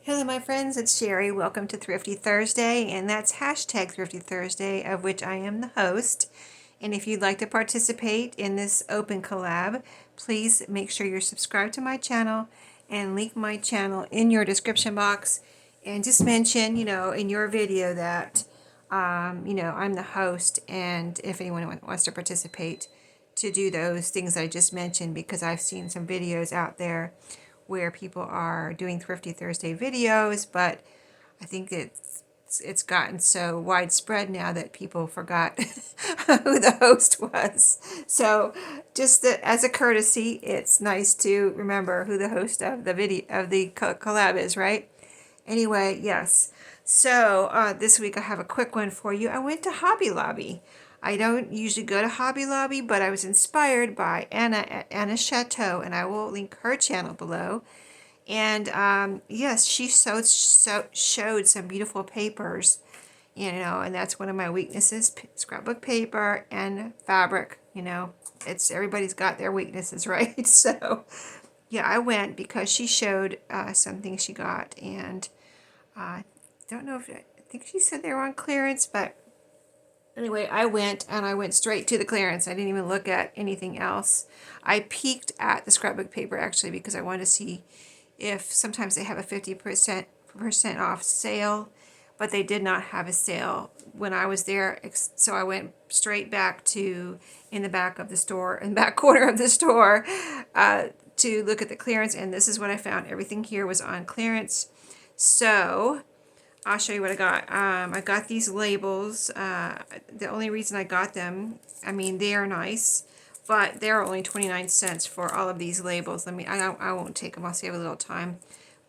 Hello my friends, it's Sherry. Welcome to Thrifty Thursday, and that's hashtag Thrifty Thursday, of which I am the host. And if you'd like to participate in this open collab, please make sure you're subscribed to my channel and link my channel in your description box, and just mention, in your video that, I'm the host, and if anyone wants to participate, to do those things I just mentioned, because I've seen some videos out there where people are doing Thrifty Thursday videos, but I think it's gotten so widespread now that people forgot who the host was. So just as a courtesy, it's nice to remember who the host of the video of the collab is, right? Anyway, yes. So this week I have a quick one for you. I went to Hobby Lobby. I don't usually go to Hobby Lobby, but I was inspired by Anna at Anna's Chateau, and I will link her channel below. And yes, she showed some beautiful papers, and that's one of my weaknesses: scrapbook paper and fabric. It's everybody's got their weaknesses, right? So yeah, I went because she showed something she got, and I don't know if I think she said they were on clearance, but anyway, I went straight to the clearance. I didn't even look at anything else. I peeked at the scrapbook paper actually because I wanted to see if sometimes they have a 50% off sale, but they did not have a sale when I was there. So I went straight back to in the back of the store, in the back corner of the store, to look at the clearance, and this is what I found. Everything here was on clearance. So I'll show you what I got. I got these labels. The only reason I got them, I mean, they are nice, but they're only 29 cents for all of these labels. I won't take them. I'll save a little time.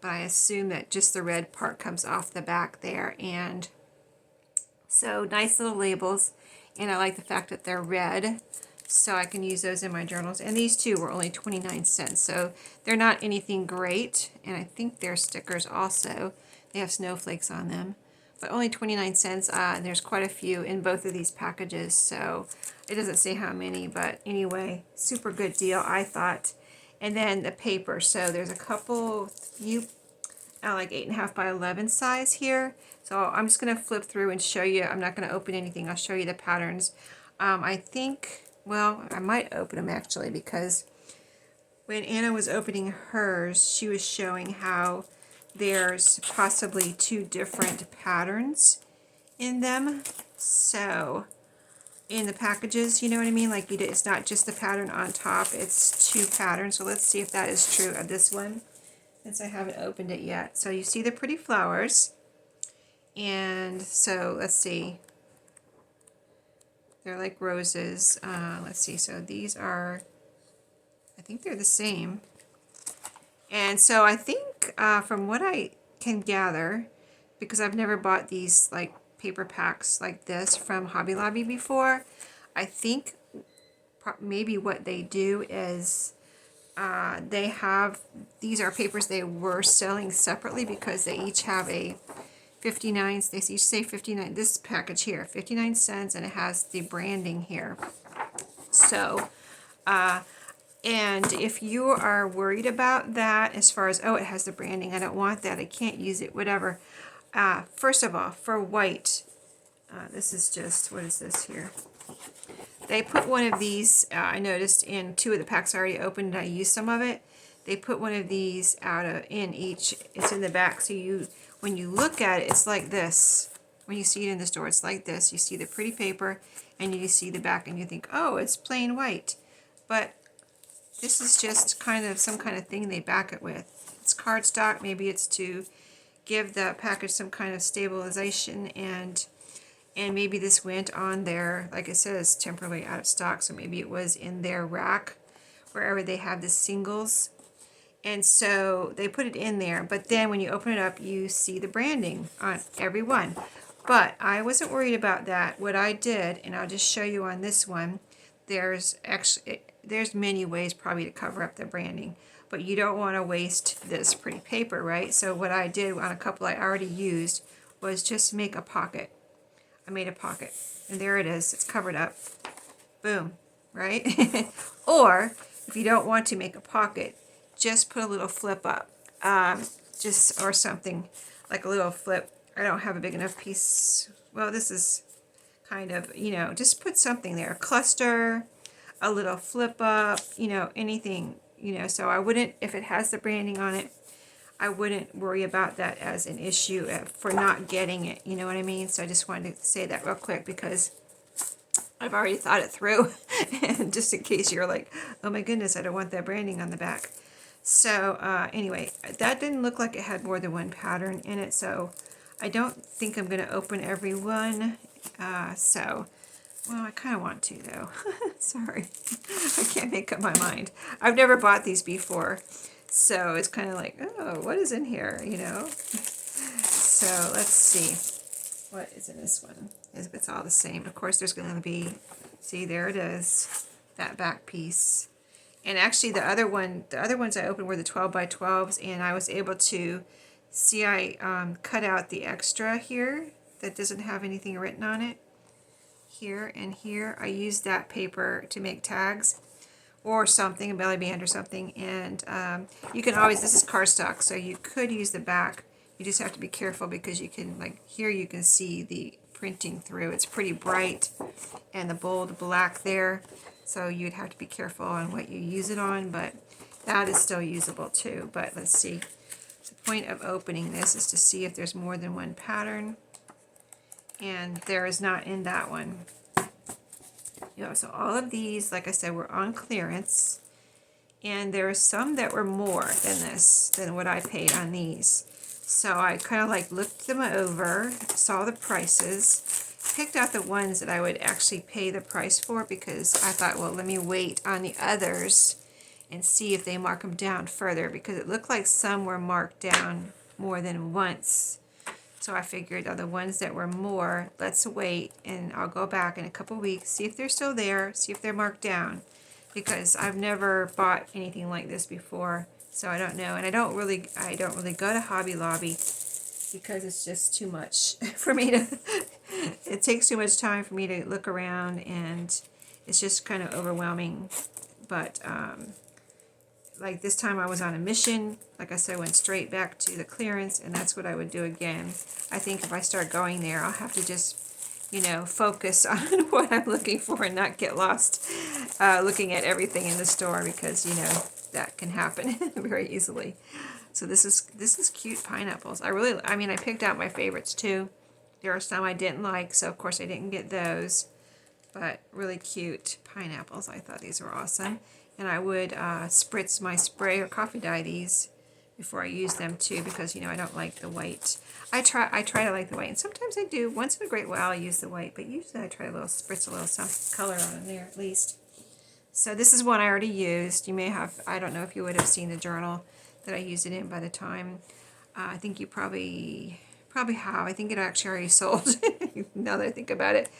But I assume that just the red part comes off the back there. And so nice little labels. And I like the fact that they're red, so I can use those in my journals. And these two were only 29 cents. So they're not anything great. And I think they're stickers also. They have snowflakes on them, but only 29 cents. And there's quite a few in both of these packages, so it doesn't say how many, but anyway, super good deal, I thought. And then the paper. So there's a couple, like 8.5 by 11 size here. So I'm just going to flip through and show you. I'm not going to open anything. I'll show you the patterns. I think, well, I might open them actually, because when Anna was opening hers, she was showing how there's possibly two different patterns in them. So in the packages, you know what I mean? Like it's not just the pattern on top, it's two patterns. So let's see if that is true of this one, since I haven't opened it yet. So you see the pretty flowers. And so let's see. They're like roses. Let's see. So these are, I think they're the same. And so I think from what I can gather, because I've never bought these like paper packs like this from Hobby Lobby before, I think maybe what they do is they have, these are papers they were selling separately because they each have a 59, they each say 59, this package here, 59 cents, and it has the branding here. So, and if you are worried about that, as far as, oh, it has the branding, I don't want that, I can't use it, whatever. First of all, for white, this is just, what is this here? They put one of these, I noticed in two of the packs I already opened, I used some of it. They put one of these in each, it's in the back, so when you look at it, it's like this. When you see it in the store, it's like this. You see the pretty paper, and you see the back, and you think, oh, it's plain white. But this is just kind of some kind of thing they back it with. It's cardstock. Maybe it's to give the package some kind of stabilization, and maybe this went on there, like it says, temporarily out of stock, so maybe it was in their rack, wherever they have the singles. And so they put it in there, but then when you open it up, you see the branding on every one. But I wasn't worried about that. What I did, and I'll just show you on this one, there's many ways probably to cover up the branding, but you don't want to waste this pretty paper, right? So what I did on a couple I already used was just make a pocket. I made a pocket, and there it is. It's covered up. Boom, right? Or if you don't want to make a pocket, just put a little flip up. just, or something, like a little flip. I don't have a big enough piece. Well, this is kind of, you know, just put something there. A cluster, a little flip up, you know, anything, you know. So I wouldn't, if it has the branding on it, I wouldn't worry about that as an issue for not getting it, you know what I mean? So I just wanted to say that real quick because I've already thought it through, and just in case you're like, oh my goodness, I don't want that branding on the back. So anyway, that didn't look like it had more than one pattern in it, so I don't think I'm going to open every one. Well, I kind of want to though. Sorry, I can't make up my mind. I've never bought these before, so it's kind of like, oh, what is in here, you know? So let's see. What is in this one? If it's all the same. Of course, there's going to be, see, there it is, that back piece. And actually the other ones I opened were the 12 by 12s, and I was able to see I cut out the extra here that doesn't have anything written on it. Here and here, I used that paper to make tags or something, a belly band or something. And you can always, this is cardstock, so you could use the back. You just have to be careful because you can, like here you can see the printing through. It's pretty bright and the bold black there. So you'd have to be careful on what you use it on, but that is still usable too. But let's see. The point of opening this is to see if there's more than one pattern. And there is not in that one. You know, so all of these, like I said, were on clearance. And there are some that were more than this, than what I paid on these. So I kind of like looked them over, saw the prices, picked out the ones that I would actually pay the price for because I thought, well, let me wait on the others and see if they mark them down further, because it looked like some were marked down more than once. So I figured, the ones that were more, let's wait, and I'll go back in a couple weeks, see if they're still there, see if they're marked down, because I've never bought anything like this before. So I don't know, and I don't really go to Hobby Lobby because it's just too much for me to, it takes too much time for me to look around, and it's just kind of overwhelming. But like this time I was on a mission, like I said, I went straight back to the clearance, and that's what I would do again. I think if I start going there, I'll have to just, you know, focus on what I'm looking for and not get lost looking at everything in the store, because, you know, that can happen very easily. So this is cute pineapples. I mean, I picked out my favorites too. There are some I didn't like, so of course I didn't get those. But really cute pineapples. I thought these were awesome. And I would spritz my spray or coffee dye these before I use them too, because, you know, I don't like the white. I try to like the white, and sometimes I do. Once in a great while I use the white, but usually I try to spritz a little some color on there at least. So this is one I already used. You may have, I don't know if you would have seen the journal that I used it in by the time. I think you probably have. I think it actually already sold now that I think about it.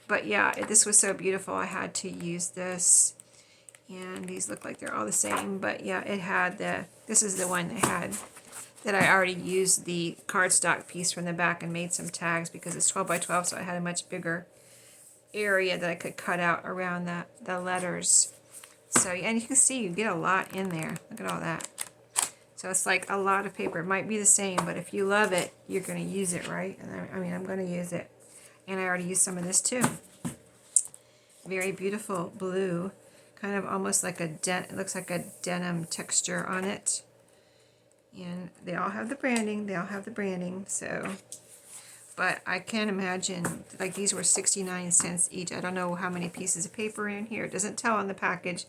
But yeah, this was so beautiful. I had to use this. And these look like they're all the same. But yeah, it had this is the one that I already used the cardstock piece from the back and made some tags, because it's 12 by 12, so I had a much bigger area that I could cut out around the letters. So, and you can see you get a lot in there. Look at all that. So it's like a lot of paper. It might be the same, but if you love it, you're going to use it, right? And I mean, I'm going to use it. And I already used some of this too. Very beautiful blue. Kind of almost like it looks like a denim texture on it. And they all have the branding. So, but I can't imagine, like these were 69 cents each. I don't know how many pieces of paper in here. It doesn't tell on the package,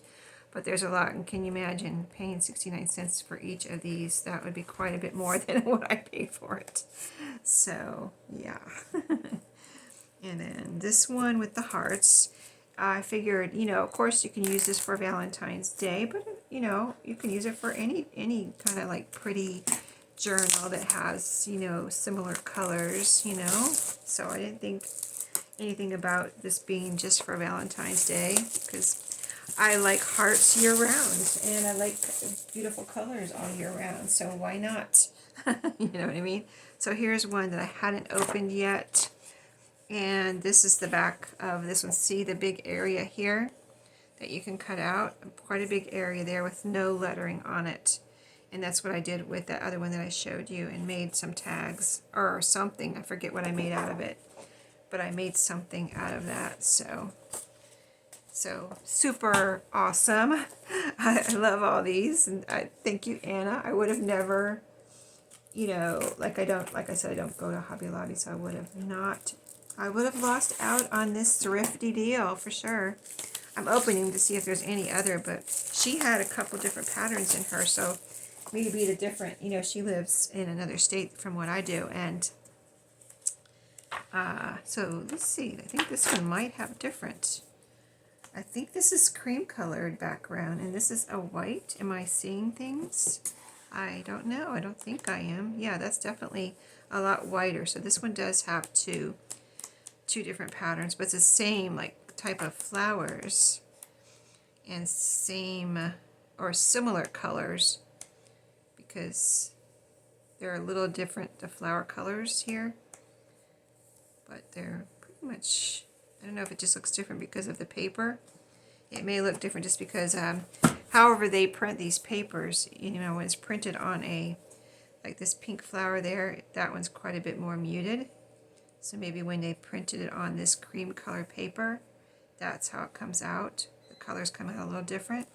but there's a lot. And can you imagine paying 69 cents for each of these? That would be quite a bit more than what I paid for it. So, yeah. And then this one with the hearts. I figured, you know, of course you can use this for Valentine's Day, but, you know, you can use it for any kind of like pretty journal that has, you know, similar colors, you know. So I didn't think anything about this being just for Valentine's Day, because I like hearts year round, and I like beautiful colors all year round, so why not? You know what I mean? So here's one that I hadn't opened yet. And this is the back of this one. See the big area here that you can cut out? Quite a big area there with no lettering on it. And that's what I did with that other one that I showed you, and made some tags or something. I forget what I made out of it, but I made something out of that. So super awesome. I love all these, and thank you, Anna. I would have never, you know, like I said, I don't go to Hobby Lobby, so I would have lost out on this thrifty deal for sure. I'm opening to see if there's any other, but she had a couple different patterns in her, so maybe the different, you know, she lives in another state from what I do, and so let's see, I think this one might have different. I think this is cream colored background, and this is a white. Am I seeing things? I don't know. I don't think I am. Yeah, that's definitely a lot whiter. So this one does have two different patterns, but it's the same like type of flowers and same or similar colors, because they're a little different, the flower colors here, but they're pretty much, I don't know if it just looks different because of the paper. It may look different just because however they print these papers, you know, when it's printed on a, like this pink flower there, that one's quite a bit more muted. So maybe when they printed it on this cream color paper, that's how it comes out. The colors come out a little different,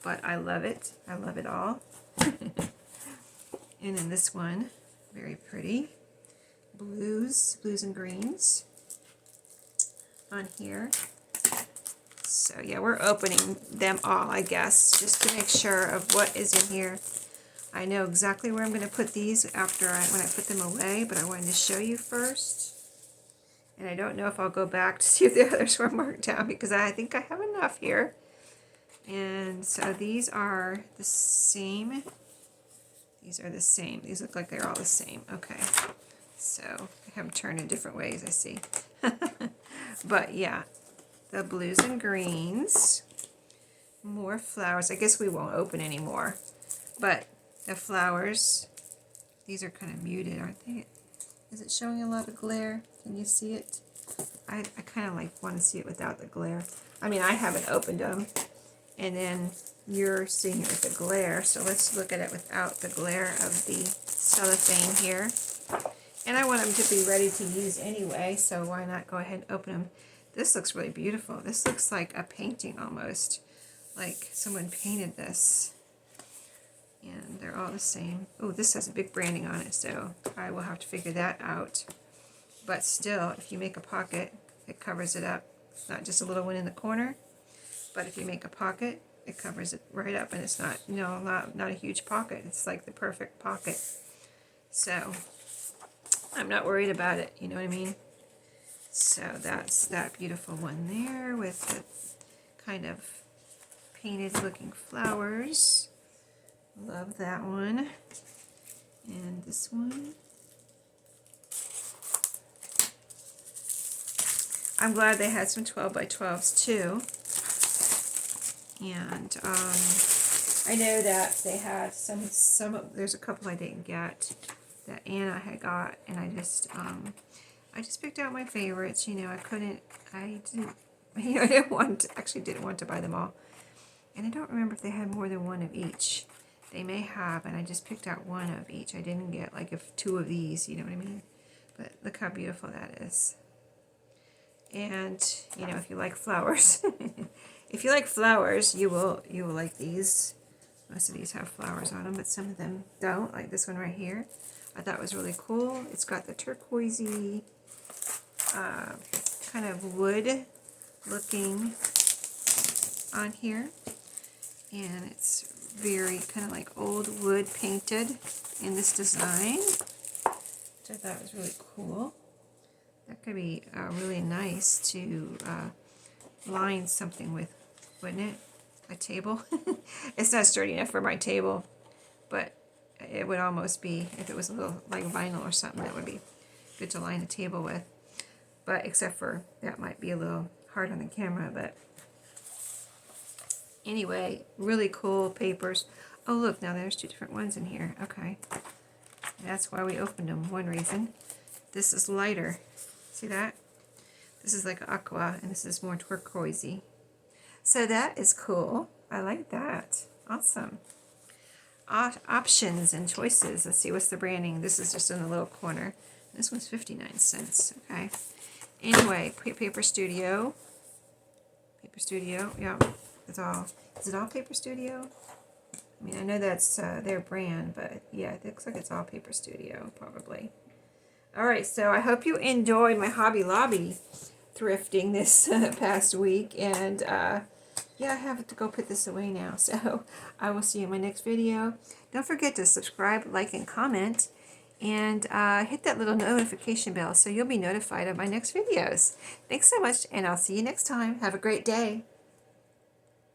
but I love it. I love it all. And then this one, very pretty. Blues and greens on here. So yeah, we're opening them all, I guess, just to make sure of what is in here. I know exactly where I'm going to put these when I put them away, but I wanted to show you first. And I don't know if I'll go back to see if the others were marked down, because I think I have enough here. And so these are the same. These are the same. These look like they're all the same. Okay. So I have them turned in different ways, I see. But yeah, the blues and greens. More flowers. I guess we won't open anymore. But the flowers, these are kind of muted, aren't they? Is it showing a lot of glare? Can you see it? I kind of like want to see it without the glare. I mean, I haven't opened them. And then you're seeing it with the glare. So let's look at it without the glare of the cellophane here. And I want them to be ready to use anyway, so why not go ahead and open them. This looks really beautiful. This looks like a painting almost. Like someone painted this. And they're all the same. Oh, this has a big branding on it, so I will have to figure that out. But still, if you make a pocket, it covers it up. It's not just a little one in the corner, but if you make a pocket, it covers it right up, and it's not, you know, not a huge pocket. It's like the perfect pocket. So I'm not worried about it, you know what I mean? So that's that beautiful one there with the kind of painted looking flowers. Love that one. And this one. I'm glad they had some 12 by 12s too. And I know that they had some, there's a couple I didn't get that Anna had got, and I just picked out my favorites. You know, I didn't want to buy them all. And I don't remember if they had more than one of each. They may have, and I just picked out one of each. I didn't get like if two of these, you know what I mean? But look how beautiful that is. And you know, if you like flowers, if you like flowers, you will like these. Most of these have flowers on them, but some of them don't. Like this one right here, I thought was really cool. It's got the turquoisey kind of wood looking on here, and it's very kind of like old wood painted in this design, which I thought was really cool. That could be really nice to line something with, wouldn't it? A table. It's not sturdy enough for my table, but it would almost be, if it was a little like vinyl or something, that would be good to line a table with. But except for that might be a little hard on the camera, but anyway, really cool papers. Oh look, now there's two different ones in here. Okay, that's why we opened them. One reason. This is lighter. See that? This is like aqua, and this is more turquoisey. So that is cool. I like that. Awesome. options and choices. Let's see, what's the branding? This is just in the little corner. This one's 59 cents. Okay. Anyway, Paper Studio. Paper Studio. Yeah, it's all. Is it all Paper Studio? I mean, I know that's their brand, but yeah, it looks like it's all Paper Studio, probably. All right, so I hope you enjoyed my Hobby Lobby thrifting this past week, and yeah, I have to go put this away now, so I will see you in my next video. Don't forget to subscribe, like, and comment, and hit that little notification bell so you'll be notified of my next videos. Thanks so much, and I'll see you next time. Have a great day.